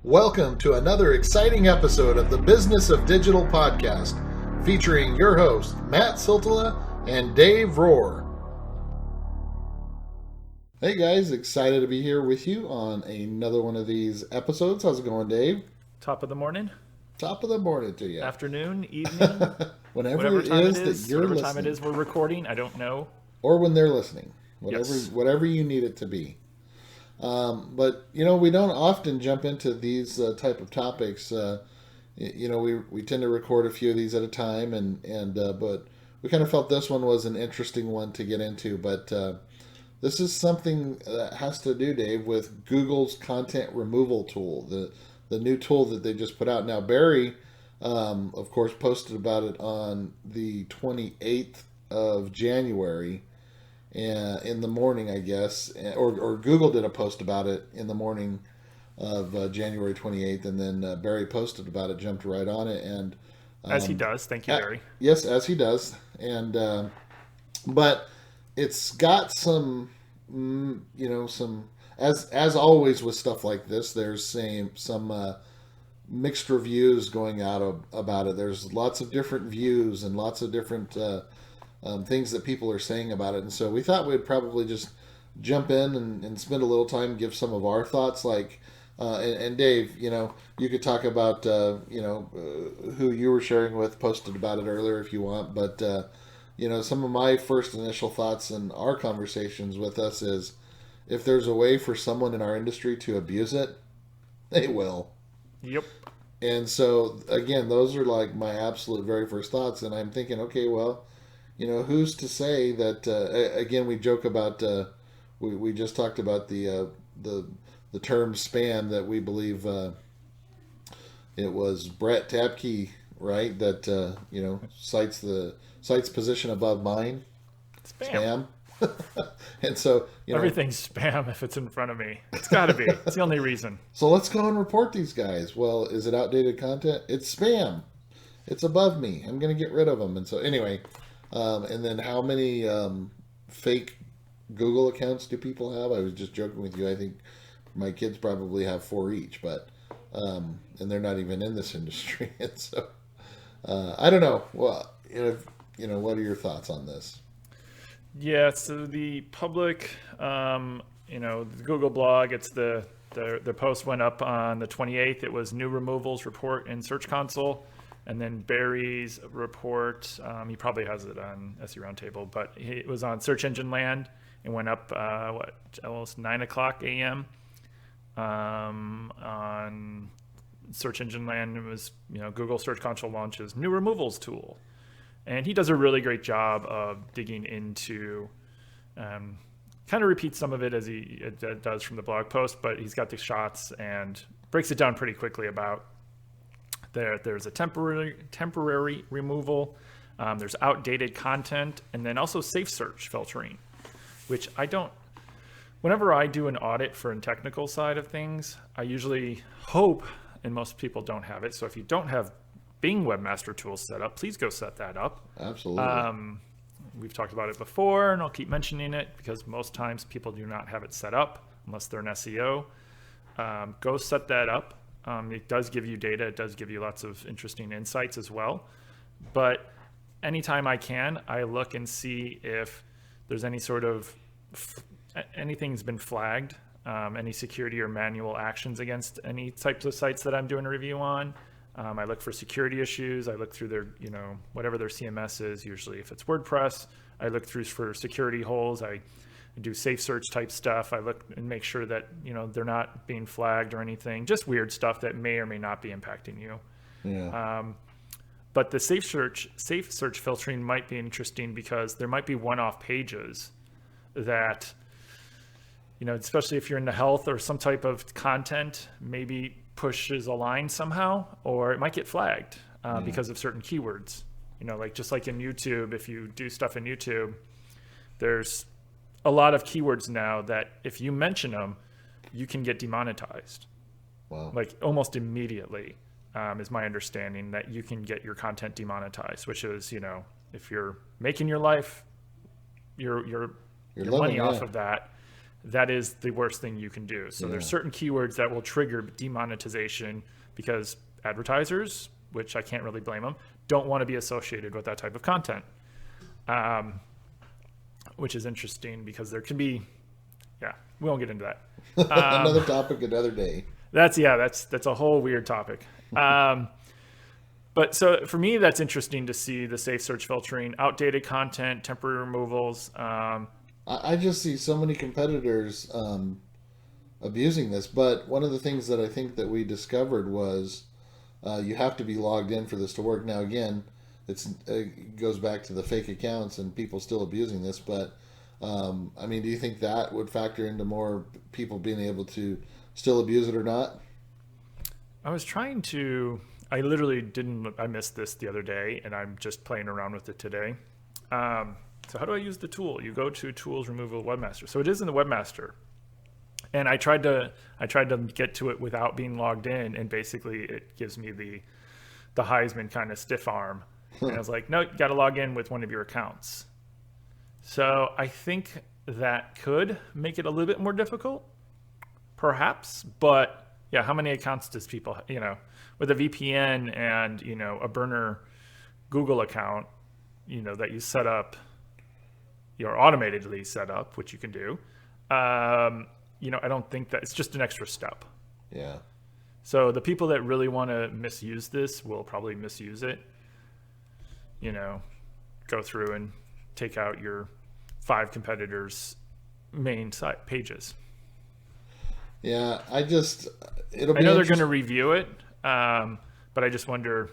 Welcome to another exciting episode of the Business of Digital podcast, featuring your hosts, Matt Siltala and Dave Rohr. Hey guys, excited to be here with you on another one of these episodes. How's it going, Dave? Top of the morning. Top of the morning to you. Afternoon, evening. whatever it is that you're whatever listening. time it is we're recording, I don't know. Or when they're listening. Yes. Whatever you need it to be. But, we don't often jump into these type of topics. We tend to record a few of these at a time, but we kind of felt this one was an interesting one to get into. But this is something that has to do, Dave, with Google's content removal tool, the new tool that they just put out. Now, Barry, of course, posted about it on the 28th of January. In the morning, I guess, or Google did a post about it in the morning of January 28th, and then Barry posted about it, jumped right on it, and as he does. Thank you, Barry. Yes, as he does, and but it's got some, some as always with stuff like this. There's some mixed reviews going out about it. There's lots of different views and lots of different. Things that people are saying about it. And so we thought we'd probably just jump in and spend a little time, give some of our thoughts. And Dave, you could talk about, who you were sharing with, posted about it earlier if you want. But, some of my first initial thoughts in our conversations with us is if there's a way for someone in our industry to abuse it, they will. Yep. And so, again, those are like my absolute very first thoughts. And I'm thinking, okay, well, who's to say that? Again, we joke about. We just talked about the term spam that we believe it was Brett Tabke, right? That cites position above mine. Spam. And so everything's spam if it's in front of me. It's got to be. It's the only reason. So let's go and report these guys. Well, is it outdated content? It's spam. It's above me. I'm going to get rid of them. And so anyway. And then how many fake Google accounts do people have? I was just joking with you. I think my kids probably have 4 each, but and they're not even in this industry. And so I don't know. Well, what are your thoughts on this? Yeah. So the public, the Google blog. It's the post went up on the 28th. It was new removals report in Search Console. And then Barry's report, he probably has it on SE Roundtable, but it was on Search Engine Land. It went up, almost 9 o'clock a.m. On Search Engine Land. It was, Google Search Console launches new removals tool. And he does a really great job of digging into, kind of repeats some of it as he does from the blog post, but he's got the shots and breaks it down pretty quickly about There's a temporary removal, there's outdated content, and then also safe search filtering, which whenever I do an audit for a technical side of things, I usually hope, and most people don't have it, so if you don't have Bing Webmaster Tools set up, please go set that up. Absolutely. We've talked about it before, and I'll keep mentioning it because most times people do not have it set up unless they're an SEO. Go set that up. It does give you data. It does give you lots of interesting insights as well. But anytime I can, I look and see if there's any sort of anything's been flagged, any security or manual actions against any types of sites that I'm doing a review on. I look for security issues. I look through their, whatever their CMS is. Usually, if it's WordPress, I look through for security holes. I do safe search type stuff. I look and make sure that, they're not being flagged or anything, just weird stuff that may or may not be impacting you. Yeah. But the safe search filtering might be interesting because there might be one-off pages that, especially if you're in the health or some type of content, maybe pushes a line somehow, or it might get flagged because of certain keywords. Just like in YouTube, if you do stuff in YouTube, there's a lot of keywords now that if you mention them, you can get demonetized. Wow. Like almost immediately, is my understanding that you can get your content demonetized, which is, if you're making your life, your money off of that, that is the worst thing you can do. So there's certain keywords that will trigger demonetization because advertisers, which I can't really blame them, don't want to be associated with that type of content. Which is interesting because there can be, we won't get into that. Another topic, another day. That's a whole weird topic. But so for me, that's interesting to see the safe search filtering, outdated content, temporary removals. I just see so many competitors abusing this. But one of the things that I think that we discovered was you have to be logged in for this to work. Now, again, it goes back to the fake accounts and people still abusing this. But, I mean, do you think that would factor into more people being able to still abuse it or not? I was trying to... I missed this the other day, and I'm just playing around with it today. So how do I use the tool? You go to Tools, Removal Webmaster. So it is in the Webmaster. And I tried to get to it without being logged in, and basically it gives me the Heisman kind of stiff arm. And I was like, no, you got to log in with one of your accounts. So I think that could make it a little bit more difficult, perhaps. But yeah, how many accounts does people, with a VPN and, a burner Google account, that you set up, you're automatedly set up, which you can do. I don't think that it's just an extra step. Yeah. So the people that really want to misuse this will probably misuse it. Go through and take out your 5 competitors' main site pages. Yeah, I know they're going to review it, but I just wonder.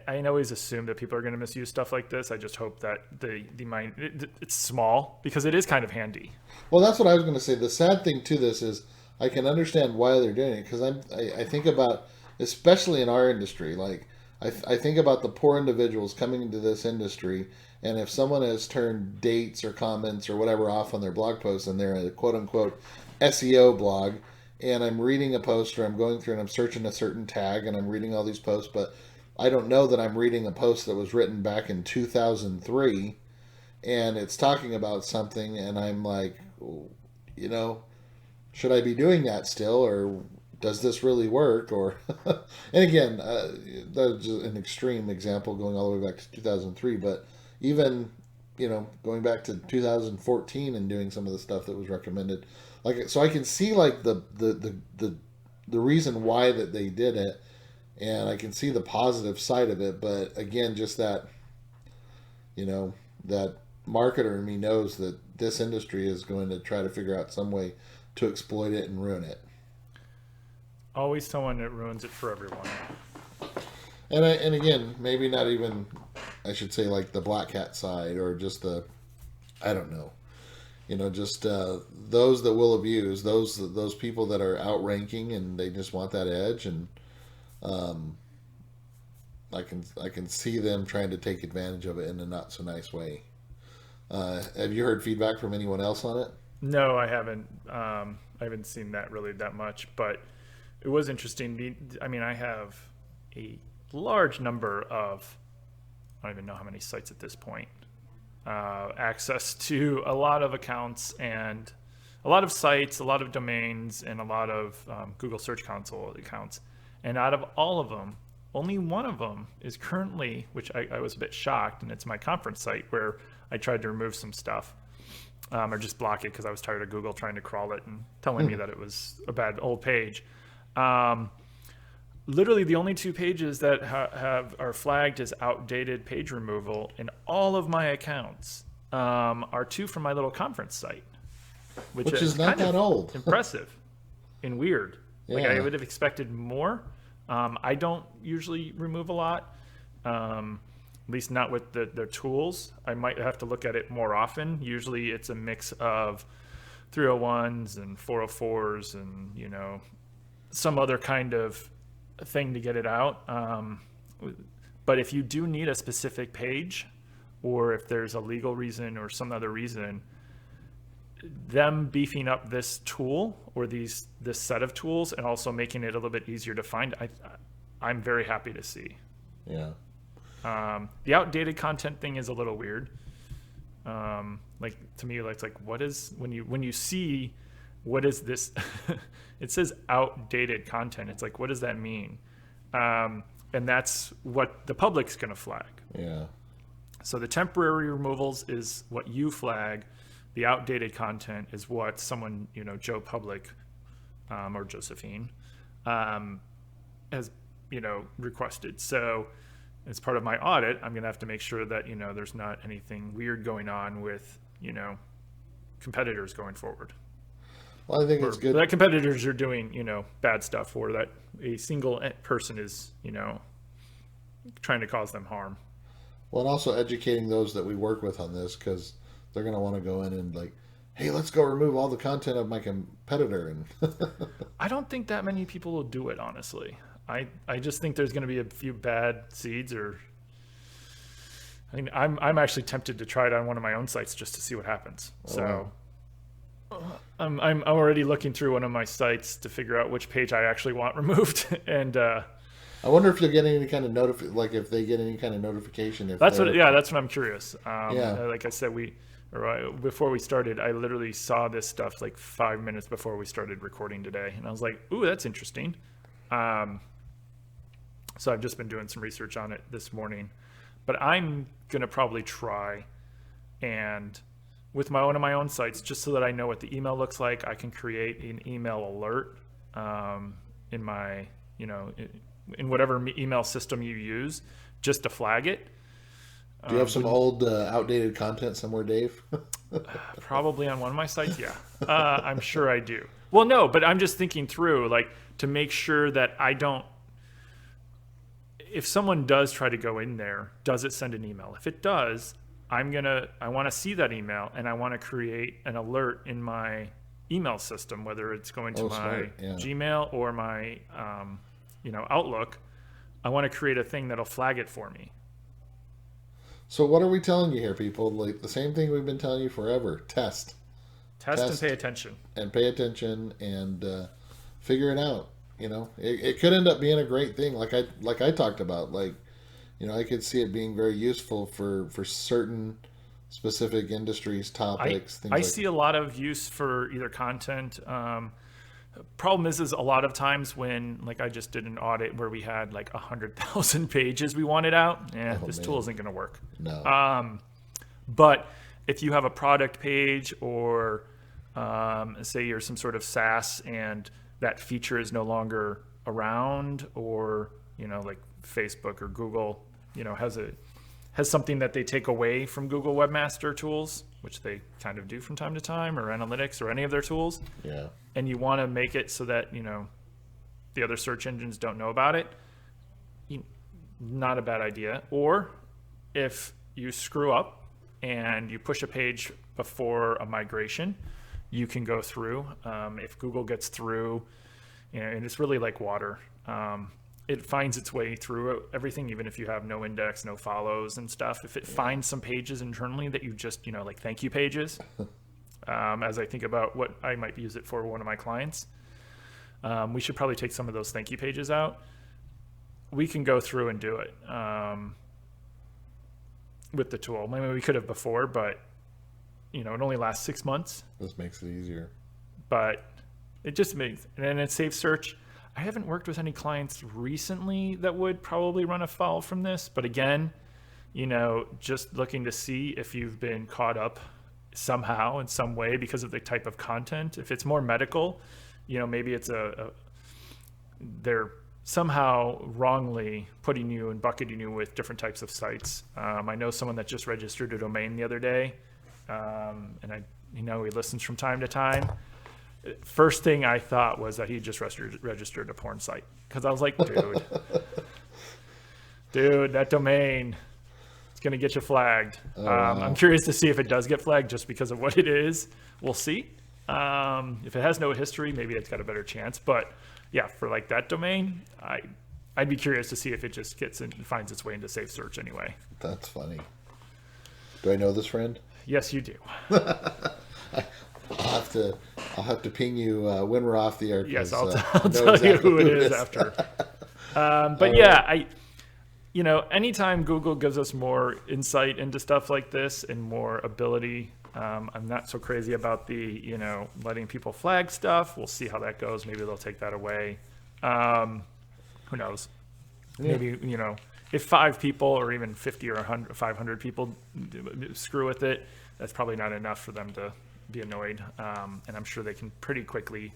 I always assume that people are going to misuse stuff like this. I just hope that it's small because it is kind of handy. Well, that's what I was going to say. The sad thing to this is I can understand why they're doing it because I think about, especially in our industry, like I think about the poor individuals coming into this industry, and if someone has turned dates or comments or whatever off on their blog posts and they're a quote unquote SEO blog, and I'm reading a post or I'm going through and I'm searching a certain tag and I'm reading all these posts, but I don't know that I'm reading a post that was written back in 2003 and it's talking about something and I'm like, should I be doing that still, or does this really work? Or and again, that's just an extreme example going all the way back to 2003, but even going back to 2014 and doing some of the stuff that was recommended, like, so I can see like the reason why that they did it, and I can see the positive side of it. But again, just that that marketer in me knows that this industry is going to try to figure out some way to exploit it and ruin it. Always someone that ruins it for everyone. And again, maybe not even, I should say, like the Black Hat side, or just I don't know, just those that will abuse, those people that are outranking and they just want that edge, and I can see them trying to take advantage of it in a not so nice way. Have you heard feedback from anyone else on it? No, I haven't. I haven't seen that really that much, but it was interesting. I have a large number of, I don't even know how many sites at this point, access to a lot of accounts and a lot of sites, a lot of domains, and a lot of Google Search Console accounts. And out of all of them, only one of them is currently, which I was a bit shocked, and it's my conference site where I tried to remove some stuff or just block it because I was tired of Google trying to crawl it and telling me that it was a bad old page. Literally the only 2 pages that are flagged as outdated page removal in all of my accounts are 2 from my little conference site, which is not that old. Impressive and weird. Yeah. Like I would have expected more. I don't usually remove a lot, at least not with their tools. I might have to look at it more often. Usually it's a mix of 301s and 404s and, some other kind of thing to get it out. But if you do need a specific page, or if there's a legal reason or some other reason, them beefing up this tool or this set of tools and also making it a little bit easier to find, I'm very happy to see. Yeah. The outdated content thing is a little weird. Like to me, it's like what is when you see what is this? It says outdated content. It's like what does that mean? And that's what the public's going to flag. Yeah. So the temporary removals is what you flag. The outdated content is what someone, Joe Public or Josephine has, requested. So as part of my audit, I'm going to have to make sure that, there's not anything weird going on with, competitors going forward. Well, I think it's good that competitors are doing, bad stuff, or that a single person is, trying to cause them harm. Well, and also educating those that we work with on this, because they're going to want to go in and like, hey, let's go remove all the content of my competitor. And I don't think that many people will do it, honestly. I just think there's going to be a few bad seeds, or I mean, I'm actually tempted to try it on one of my own sites just to see what happens. So I'm already looking through one of my sites to figure out which page I actually want removed. And I wonder if you'll get any kind of if they get any kind of notification. If that's what I'm curious. Yeah. Like I said, before we started, I literally saw this stuff like 5 minutes before we started recording today, and I was like, "Ooh, that's interesting." So I've just been doing some research on it this morning, but I'm gonna probably try and with one of my own sites, just so that I know what the email looks like, I can create an email alert in my, in whatever email system you use, just to flag it. Do you have some old outdated content somewhere, Dave? Probably on one of my sites, yeah. I'm sure I do. Well, no, but I'm just thinking through, like, to make sure that I don't, if someone does try to go in there, does it send an email? If it does, I want to see that email, and I want to create an alert in my email system, whether it's going to my Gmail or my, Outlook. I want to create a thing that'll flag it for me. So what are we telling you here, people? Like the same thing we've been telling you forever. Test and pay attention. And pay attention and figure it out. It could end up being a great thing. Like I talked about, I could see it being very useful for certain specific industries, topics, things I like see a lot of use for either content. Problem is a lot of times when, like, I just did an audit where we had like 100,000 pages we wanted out. This tool isn't going to work. No. But if you have a product page, or say you're some sort of SaaS and that feature is no longer around, or like Facebook or Google, has something that they take away from Google Webmaster Tools, which they kind of do from time to time, or Analytics, or any of their tools. Yeah. And you want to make it so that, the other search engines don't know about it. Not a bad idea. Or if you screw up and you push a page before a migration, you can go through. If Google gets through, and it's really like water. It finds its way through everything, even if you have no index, no follows and stuff. If it finds some pages internally that you just, like thank you pages, as I think about what I might use it for one of my clients, we should probably take some of those thank you pages out. We can go through and do it with the tool. Maybe we could have before, but it only lasts 6 months. This makes it easier. But it just makes, and it's safe search. I haven't worked with any clients recently that would probably run afoul from this, but again, just looking to see if you've been caught up somehow in some way because of the type of content. If it's more medical, maybe it's they're somehow wrongly putting you and bucketing you with different types of sites. I know someone that just registered a domain the other day, and he listens from time to time. First thing I thought was that he just registered a porn site, because I was like, dude, that domain, it's going to get you flagged. Wow. I'm curious to see if it does get flagged just because of what it is. We'll see. If it has no history, maybe it's got a better chance. But yeah, for like that domain, I'd be curious to see if it just gets and finds its way into safe search anyway. That's funny. Do I know this friend? Yes, you do. I'll have to ping you when we're off the air. Yes, I'll tell you who it is after. But yeah, anytime Google gives us more insight into stuff like this and more ability, I'm not so crazy about the, letting people flag stuff. We'll see how that goes. Maybe they'll take that away. Who knows? Yeah. Maybe, if 5 people or even 50 or 100, 500 people screw with it, that's probably not enough for them to be annoyed. And I'm sure they can pretty quickly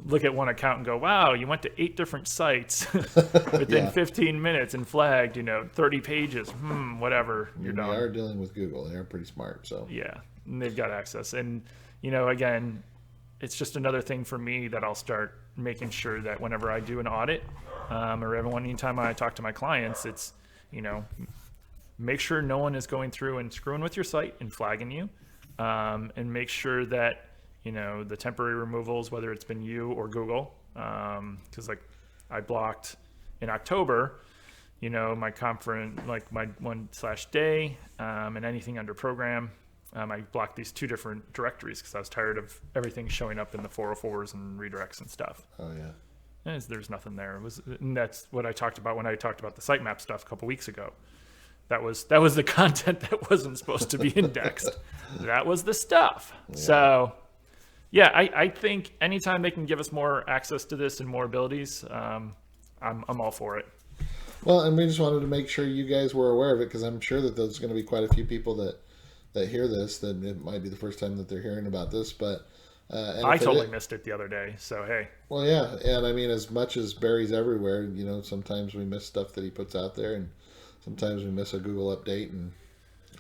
look at one account and go, wow, you went to 8 different sites within Yeah. 15 minutes and flagged, 30 pages, whatever, you're They done. are dealing with Google. They are pretty smart. So Yeah, and they've got access. And, again, it's just another thing for me that I'll start making sure that whenever I do an audit, or anytime I talk to my clients, it's, make sure no one is going through and screwing with your site and flagging you, and make sure that, the temporary removals, whether it's been you or Google, because I blocked in October, my conference, my 1/day, and anything under program. I blocked these 2 different directories because I was tired of everything showing up in the 404s and redirects and stuff. oh yeah. And there's nothing there. And that's what I talked about when I talked about the sitemap stuff a couple weeks ago. That was the content that wasn't supposed to be indexed. That was the stuff. Yeah. So, yeah, I think anytime they can give us more access to this and more abilities, I'm all for it. Well, and we just wanted to make sure you guys were aware of it, because I'm sure that there's going to be quite a few people that hear this, that it might be the first time that they're hearing about this. But I totally missed it the other day. So, hey. Well, yeah. And I mean, as much as Barry's everywhere, sometimes we miss stuff that he puts out there, and sometimes we miss a Google update and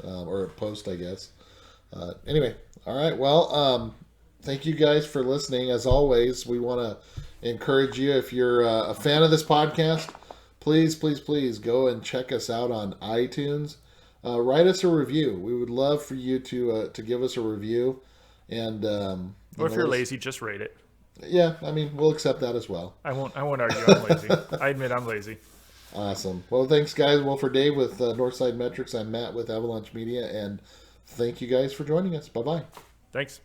or a post, I guess. Anyway, all right. Well, thank you guys for listening. As always, we want to encourage you, if you're a fan of this podcast, please go and check us out on iTunes. Write us a review. We would love for you to give us a review. And or if you're lazy, just rate it. Yeah, I mean, we'll accept that as well. I won't argue I'm lazy. I admit I'm lazy. Awesome. Well, thanks, guys. Well, for Dave with Northside Metrics, I'm Matt with Avalanche Media, and thank you guys for joining us. Bye-bye. Thanks.